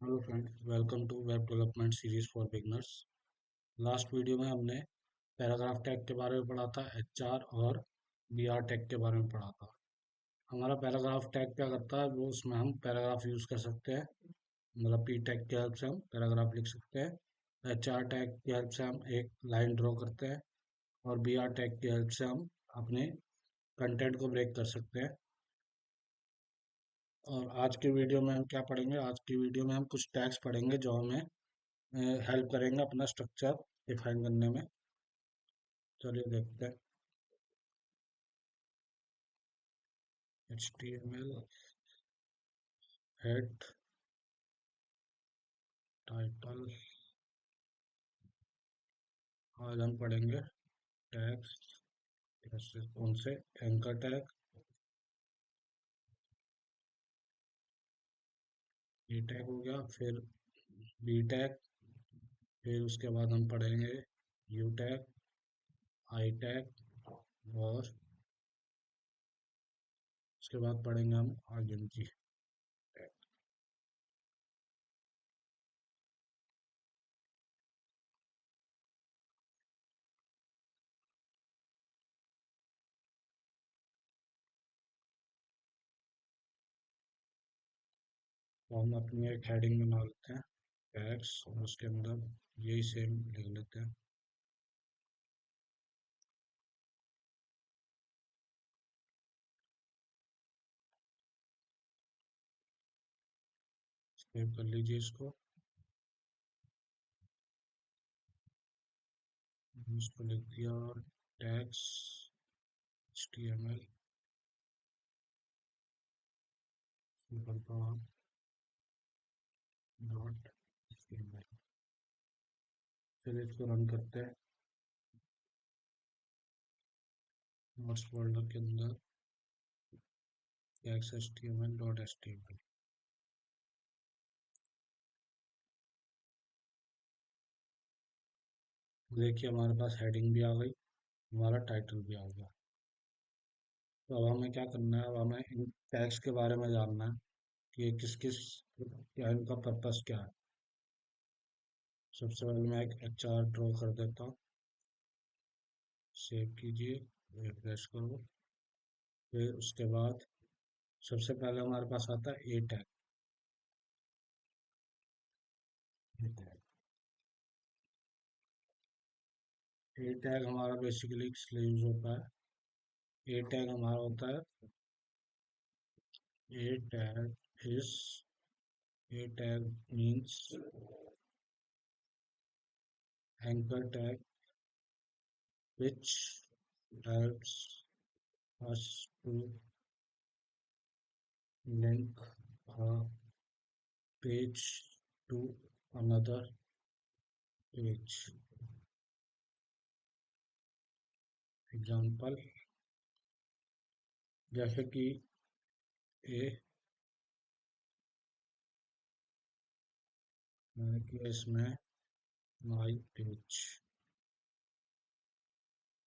Hello friends, welcome to web development series for beginners. Last video में हमने paragraph tag के बारे में पढ़ा था, एचआर और बीआर टैग के बारे में पढ़ा था। हमारा पैराग्राफ टैग क्या करता है, वो उसमें हम पैराग्राफ यूज कर सकते हैं। मतलब पी टैग की हेल्प से हम पैराग्राफ लिख सकते हैं। एचआर टैग की हेल्प से हम एक लाइन ड्रॉ करते हैं और बीआर टैग की हेल्प से हम अपने कंटेंट को ब्रेक कर सकते हैं। और आज के वीडियो में हम क्या पढ़ेंगे, आज की वीडियो में हम कुछ टैग्स पढ़ेंगे जो हमें हेल्प करेंगे अपना स्ट्रक्चर डिफाइन करने में। चलिए देखते हैं। HTML head, title. आज हम पढ़ेंगे टैग्स। कैसे, कौन से? एंकर टैग, ए टैग हो गया, फिर बी टैग, फिर उसके बाद हम पढ़ेंगे यू टैग, आई टैग, और उसके बाद पढ़ेंगे हम आईएनजी टैग। तो हम अपनी एक हेडिंग बना लेते हैं, टैग्स, और उसके अंदर यही सेम लिख लेते हैं। सेव कर लीजिए इसको। इसको लिख दिया, टैग्स HTML डॉट HTML। फिर इसको रन करते हैं। नोट्स फोल्डर के अंदर टैग्स HTML डॉट HTML। देखिए हमारे पास हेडिंग भी आ गई, हमारा टाइटल भी आ गया। तो अब हमें क्या करना है, अब हमें इन टैग्स के बारे में जानना है कि ये किस किस, क्या इनका पर्पस क्या है। सबसे पहले मैं एक एचआर ड्रॉ कर देता हूँ। सेव कीजिए, रिफ्रेश करो। फिर उसके बाद सबसे पहले हमारे पास आता है ए टैग। ए टैग हमारा बेसिकली किस लिए यूज होता है? ए टैग हमारा होता है, A tag is, A tag means anchor tag which helps us to link a page to another page. Example, जैसे कि ए, मैंने किया इसमें माई पेज,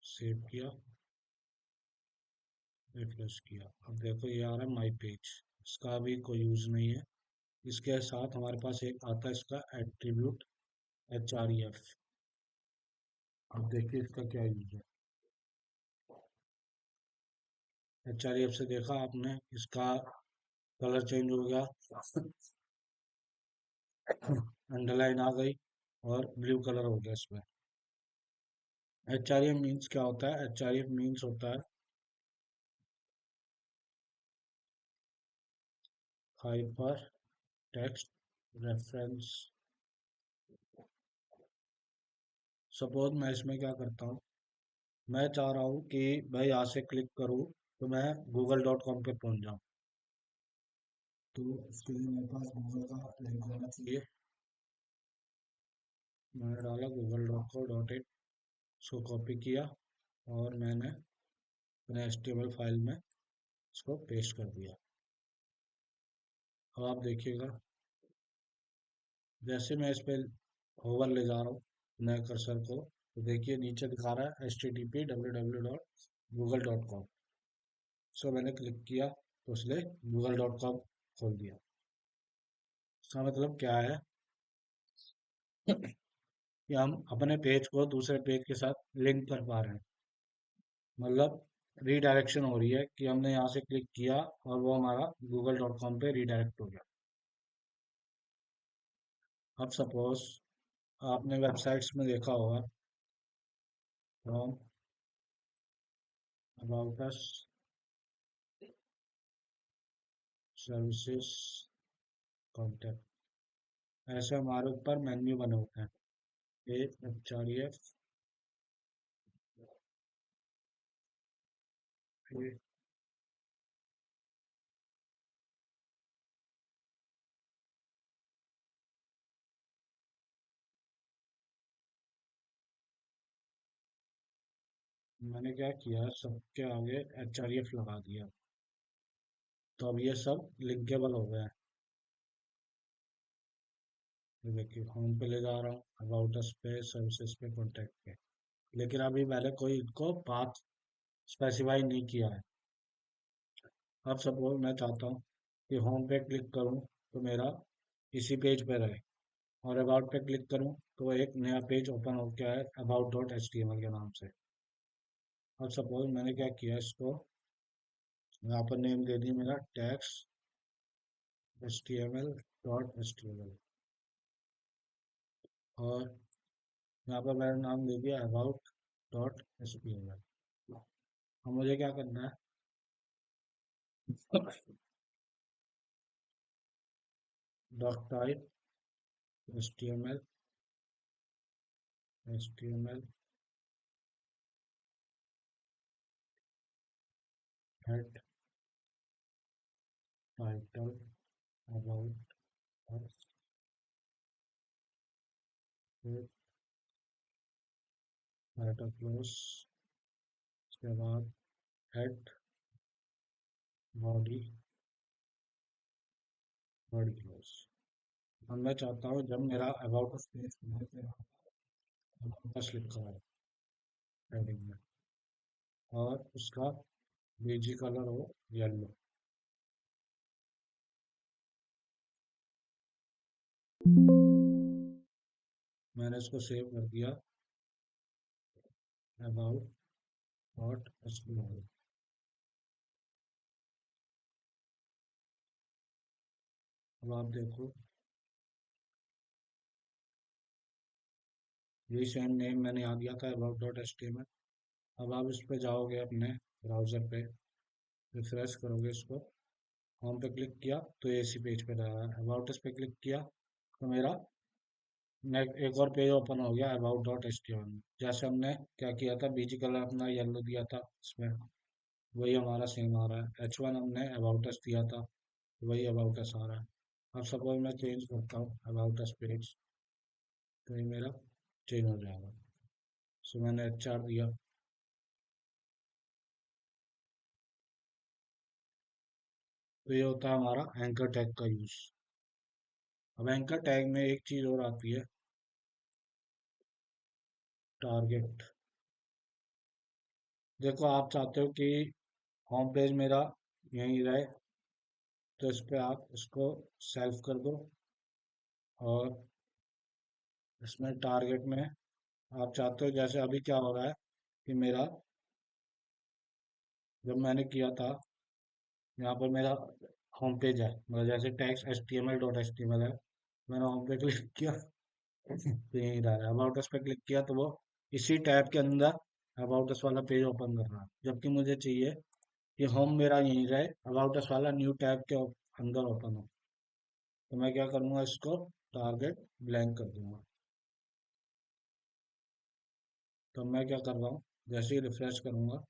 सेव किया, रिफ्रेश किया। अब देखो ये आ रहा है माई पेज। इसका भी कोई यूज नहीं है। इसके साथ हमारे पास एक आता है इसका एट्रीब्यूट href। अब देखिए इसका क्या यूज है। href से देखा आपने, इसका कलर चेंज हो गया, अंडरलाइन आ गई और ब्लू कलर हो गया इसमें। एच आर एफ मीन्स क्या होता है? एच आर एफ मीन्स होता है हाइपर टेक्स्ट रेफरेंस। सपोज मैं इसमें क्या करता हूँ, मैं चाह रहा हूँ कि मैं यहाँ से क्लिक करूँ तो मैं google.com पे पहुंच जाऊँ। तो उसके लिए मेरे पास गूगल का लिंक होना चाहिए। मैंने डाला google.co.in, उसको कॉपी किया और मैंने अपने HTML फाइल में इसको पेस्ट कर दिया। अब आप देखिएगा, जैसे मैं इस पे होवर ले जा रहा हूँ नए कर्सर को, तो देखिए नीचे दिखा रहा है http://www.google.com। सो मैंने क्लिक किया तो उसने google.com खोल दिया। इसका मतलब क्या है कि हम अपने पेज को दूसरे पेज के साथ लिंक कर पा रहे हैं। मतलब रीडायरेक्शन हो रही है कि हमने यहाँ से क्लिक किया और वो हमारा google.com पे रीडायरेक्ट हो गया। अब सपोज आपने वेबसाइट्स में देखा होगा from about us, services, contact, ऐसे हमारे ऊपर मेन्यू बने होते हैं। HREF, मैंने क्या किया, सबके आगे HREF लगा दिया, तो अब ये सब लिंकेबल हो गए हैं। ये देखिए होम पे ले जा रहा हूँ, अबाउट अस पे, सर्विसेज पे, कॉन्टैक्ट पे, लेकिन अभी मैंने कोई इनको पाथ स्पेसिफाई नहीं किया है। अब सपोज मैं चाहता हूँ कि होम पे क्लिक करूँ तो मेरा इसी पेज पे रहे, और अबाउट पे क्लिक करूँ तो एक नया पेज ओपन हो गया है about.html के नाम से। अब सपोज मैंने क्या किया, इसको यहाँ पर नेम दे दिया मेरा टैक्स html.html, और यहाँ पर मैंने नाम दे दिया about.html। अब मुझे क्या करना है, dot type html head title about us, फिर टाइटल क्लोज, उसके बाद हेड, बॉडी, बॉडी क्लोज। अब मैं चाहता हूँ जब मेरा अबाउट अस पेज खुले तो अबाउट अस लिखा है हेडिंग में, और उसका बीजी कलर हो येलो। मैंने इसको सेव कर दिया अबाउट डॉट एचटीएमएल। अब आप देखो, यही सेम नेम मैंने यहाँ दिया था about.html। अब आप इस पे जाओगे अपने ब्राउज़र पे, रिफ्रेश करोगे इसको, होम पे क्लिक किया तो ये इसी पेज पे रहेगा। अबाउट इस पे क्लिक किया तो मेरा एक और पेज ओपन हो गया about.html में। जैसे हमने क्या किया था, बीजी कलर अपना येलो दिया था इसमें, वही हमारा सेम आ रहा है। H1 हमने अबाउट अस दिया था, वही अबाउट अस आ रहा है। अब सपोज मैं चेंज करता हूँ अबाउट अस पेज, तो ये मेरा चेंज हो जाएगा। सो मैंने HR दिया। तो ये होता है हमारा एंकर टैग का यूज। अब एंकर टैग में एक चीज और आती है, टारगेट। देखो आप चाहते हो कि होम पेज मेरा यहीं रहे, तो इस पे आप इसको सेल्फ कर दो, और इसमें टारगेट में आप चाहते हो, जैसे अभी क्या हो रहा है कि मेरा, जब मैंने किया था, यहाँ पर मेरा होम पेज है, मतलब जैसे टैक्स html.html है, मैंने होम पे क्लिक किया तो यहीं रहा है। अबाउट अस पे क्लिक किया तो वो इसी टैब के अंदर अबाउट अस वाला पेज ओपन कर रहा है, जबकि मुझे चाहिए कि होम मेरा यहीं रहे, अबाउट अस वाला न्यू टैब के अंदर ओपन हो। तो मैं क्या करूँगा, इसको टारगेट ब्लैंक कर दूंगा। तो मैं क्या कर रहा हूँ, जैसे ही रिफ्रेश करूंगा,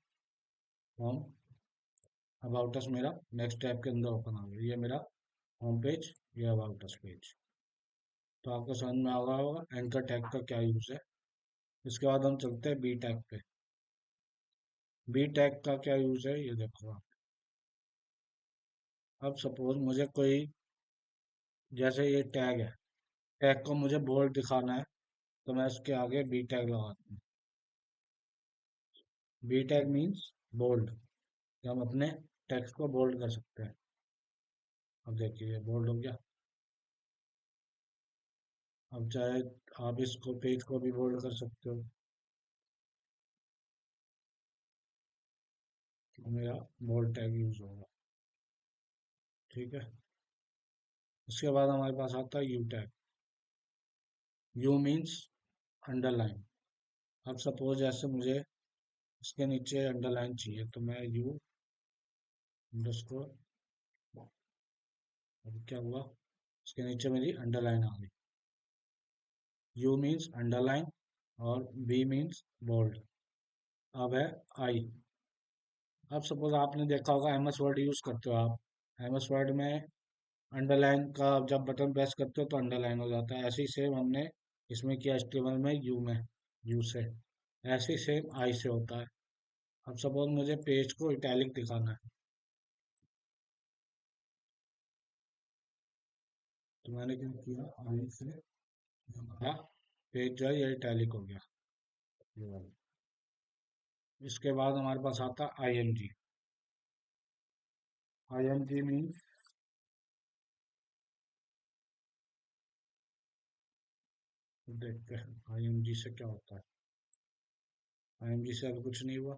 होम, अबाउट अस मेरा नेक्स्ट टैब के अंदर ओपन आ गया। ये मेरा होम पेज, ये अबाउट अस पेज। तो आपको समझ में आ रहा होगा एंकर टैग का क्या यूज है। इसके बाद हम चलते हैं बी टैग पे। बी टैग का क्या यूज है ये देखो आप। अब सपोज मुझे कोई, जैसे ये टैग है, टैग को मुझे बोल्ड दिखाना है, तो मैं इसके आगे बी टैग लगाता हूँ। बी टैग मीन्स बोल्ड, कि हम अपने टेक्स्ट को बोल्ड कर सकते हैं। अब देखिए ये बोल्ड हो गया। अब चाहे आप इसको पेज को भी बोल्ड कर सकते हो, तो मेरा बोल्ड टैग यूज होगा। ठीक है। उसके बाद हमारे पास आता है you tag. You means underline. अब सपोज ऐसे मुझे इसके नीचे अंडरलाइन चाहिए, तो मैं यू अंडरस्कोर, अब क्या हुआ, इसके नीचे मेरी अंडरलाइन आ गई। यू मीन्स अंडरलाइन और बी मीन्स बोल्ड। अब है आई। अब सपोज आपने देखा होगा एम एस वर्ड यूज करते हो आप, एम एस वर्ड में अंडरलाइन का जब बटन प्रेस करते हो तो अंडरलाइन हो जाता है। ऐसे ही सेम हमने इसमें किया HTML में यू में, यू से। ऐसे ही सेम आई से होता है। अब सपोज मुझे पेज को इटैलिक दिखाना है, तो मैंने क्या किया, आई से हमारा पेज जो है ये इटैलिक हो गया, ये वाला। इसके बाद हमारे पास आता है IMG। IMG मीन्स, देखते हैं IMG से क्या होता है। IMG से अभी कुछ नहीं हुआ।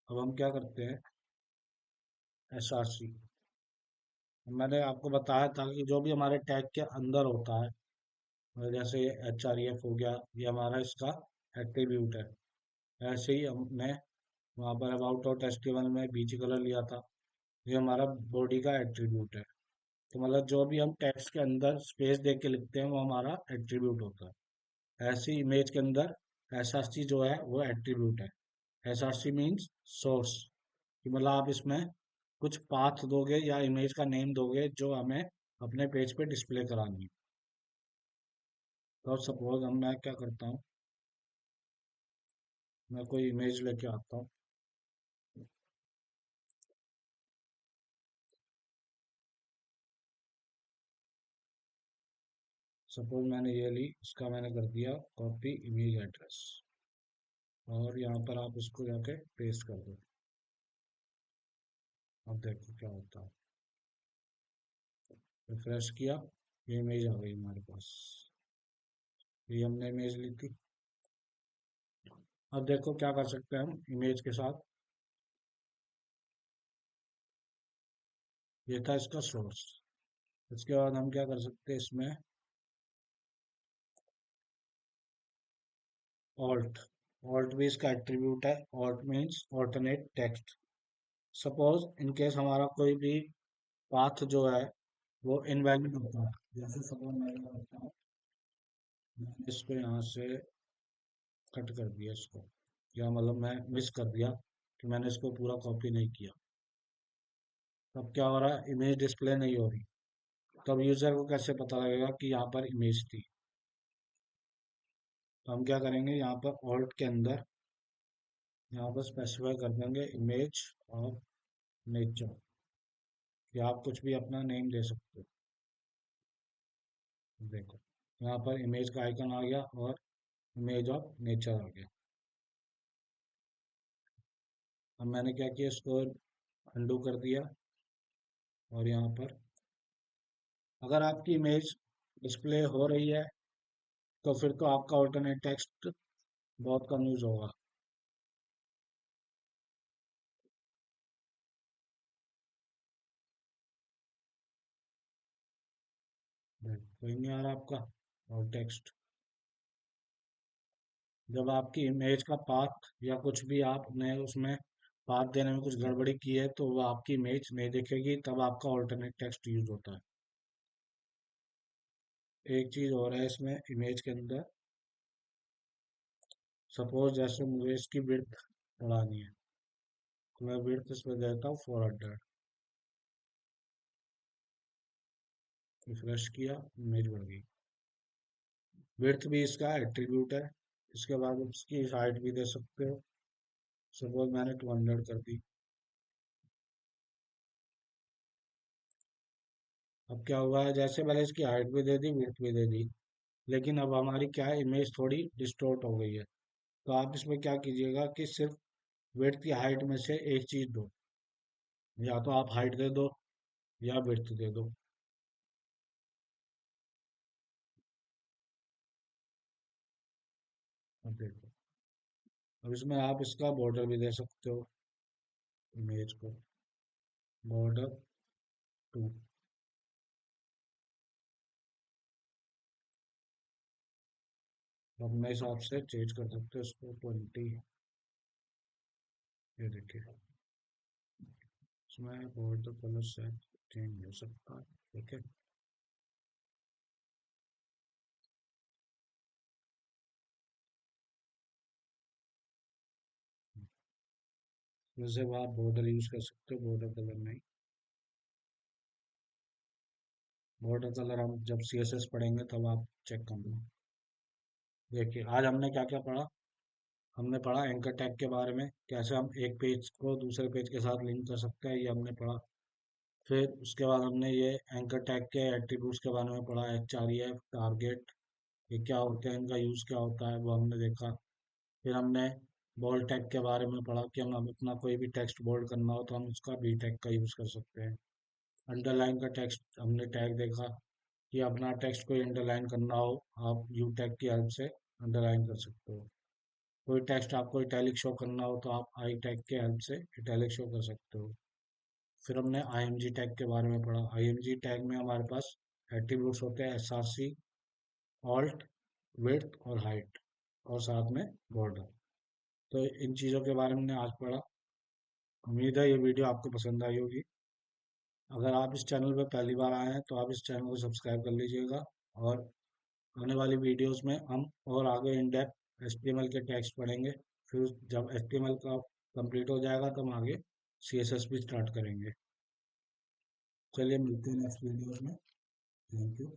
अब हम क्या करते हैं, SRC। मैंने आपको बताया था कि जो भी हमारे टैग के अंदर होता है, मतलब जैसे HREF हो गया, ये हमारा इसका एट्रीब्यूट है। ऐसे ही हमने वहाँ पर अबाउट और टेस्टिमोनियल में बीची कलर लिया था, ये हमारा बॉडी का एट्रीब्यूट है। तो मतलब जो भी हम टेक्स्ट के अंदर स्पेस दे के लिखते हैं वो हमारा एट्रीब्यूट होता है। ऐसी इमेज के अंदर SRC जो है वो एट्रीब्यूट है। SRC मीन्स सोर्स, कि मतलब आप इसमें कुछ पाथ दोगे या इमेज का नेम दोगे जो हमें अपने पेज पे डिस्प्ले करानी है। तो सपोज मैं क्या करता हूँ, मैं कोई इमेज लेके आता हूँ। सपोज मैंने ये ली, इसका मैंने कर दिया कॉपी इमेज एड्रेस, और यहाँ पर आप इसको जाके पेस्ट कर दो। अब देखो क्या होता है, रिफ्रेश किया, ये इमेज आ गई हमारे पास। ये हमने इमेज ली थी। अब देखो क्या कर सकते हैं हम इमेज के साथ। ये था इसका सोर्स। इसके बाद हम क्या कर सकते हैं इसमें, ऑल्ट। ऑल्ट भी इसका एट्रीब्यूट है। Alt means alternate text. Suppose in case हमारा कोई भी पाथ जो है वो इनवैलिड होता है, जैसे सपोज मैं क्या करता हूँ, मैंने इसको यहाँ से कट कर दिया इसको, या मतलब मैं मिस कर दिया कि मैंने इसको पूरा कॉपी नहीं किया। तब क्या हो रहा है, इमेज डिस्प्ले नहीं हो रही। तब यूजर को कैसे पता लगेगा कि यहाँ पर इमेज थी। तो हम क्या करेंगे, यहाँ पर ऑल्ट के अंदर यहाँ पर स्पेसिफाई कर देंगे इमेज और नेचर, या आप कुछ भी अपना नेम दे सकते हो। देखो यहाँ पर इमेज का आइकन आ गया और इमेज ऑफ नेचर आ गया। अब मैंने क्या किया, इसको अंडू कर दिया, और यहाँ पर अगर आपकी इमेज डिस्प्ले हो रही है तो फिर तो आपका ऑल्टरनेट टेक्स्ट बहुत कम यूज होगा। कोई नहीं आ रहा आपका और टेक्स्ट। जब आपकी इमेज का पाथ या कुछ भी आपने उसमें पाथ देने में कुछ गड़बड़ी की है तो वो आपकी इमेज नहीं दिखेगी, तब आपका ऑल्टरनेट टेक्स्ट यूज होता है। एक चीज और है इसमें इमेज के अंदर, सपोज जैसे मुझे इसकी विड्थ बढ़ानी है, तो मैं विड्थ इसमें देता हूँ 400। रिफ्रेश किया, इमेज बढ़ गई। विड्थ भी इसका एट्रीब्यूट है। इसके बाद इसकी हाइट भी दे सकते हो, सपोज मैंने 200 कर दी। अब क्या हुआ है, जैसे मैंने इसकी हाइट भी दे दी, विड्थ भी दे दी, लेकिन अब हमारी क्या है, इमेज थोड़ी डिस्टोर्ट हो गई है। तो आप इसमें क्या कीजिएगा कि सिर्फ विड्थ की हाइट में से एक चीज दो, या तो आप हाइट दे दो या विड्थ दे दो। अब देखो, अब इसमें आप इसका बॉर्डर भी दे सकते हो, इमेज को बॉर्डर टू, अपने हिसाब से चेंज कर सकते हो इसको 20। ये देखिए, इसमें बॉर्डर कलर से चेंज हो सकता है। ठीक है, वैसे वो आप बॉर्डर यूज कर सकते हो, बॉर्डर कलर नहीं। बॉर्डर कलर हम जब CSS पढ़ेंगे तब आप चेक कर लो। देखिए, आज हमने क्या क्या पढ़ा। हमने पढ़ा एंकर टैग के बारे में, कैसे हम एक पेज को दूसरे पेज के साथ लिंक कर सकते हैं, ये हमने पढ़ा। फिर उसके बाद हमने ये एंकर टैग के एट्रीब्यूट्स के बारे में पढ़ा, HREF, टारगेट, ये क्या होते हैं, इनका यूज़ क्या होता है, वो हमने देखा। फिर हमने बोल्ड टैग के बारे में पढ़ा कि हम अपना कोई भी टेक्स्ट बोल्ड करना हो तो हम उसका बी टैग का यूज़ कर सकते हैं। अंडरलाइन का टेक्स्ट हमने टैग देखा कि अपना टेक्स्ट कोई अंडरलाइन करना हो, आप यू टैग की हेल्प से अंडरलाइन कर सकते हो। कोई टेक्स्ट आपको इटैलिक शो करना हो तो आप आई टैग के हेल्प से इटैलिक शो कर सकते हो। फिर हमने IMG टैग के बारे में पढ़ा। IMG टैग में हमारे पास एट्रीब्यूट्स होते हैं, SRC, ऑल्ट, विड्थ और हाइट, और साथ में बॉर्डर। तो इन चीज़ों के बारे में हमने आज पढ़ा। उम्मीद है ये वीडियो आपको पसंद आई होगी। अगर आप इस चैनल पर पहली बार आए हैं तो आप इस चैनल को सब्सक्राइब कर लीजिएगा, और आने वाली वीडियोस में हम और आगे इन डेप्थ HTML के टैग्स पढ़ेंगे। फिर जब HTML का कंप्लीट हो जाएगा तब हम आगे CSS भी स्टार्ट करेंगे। चलिए, मिलते हैं नेक्स्ट वीडियोस में। Thank you.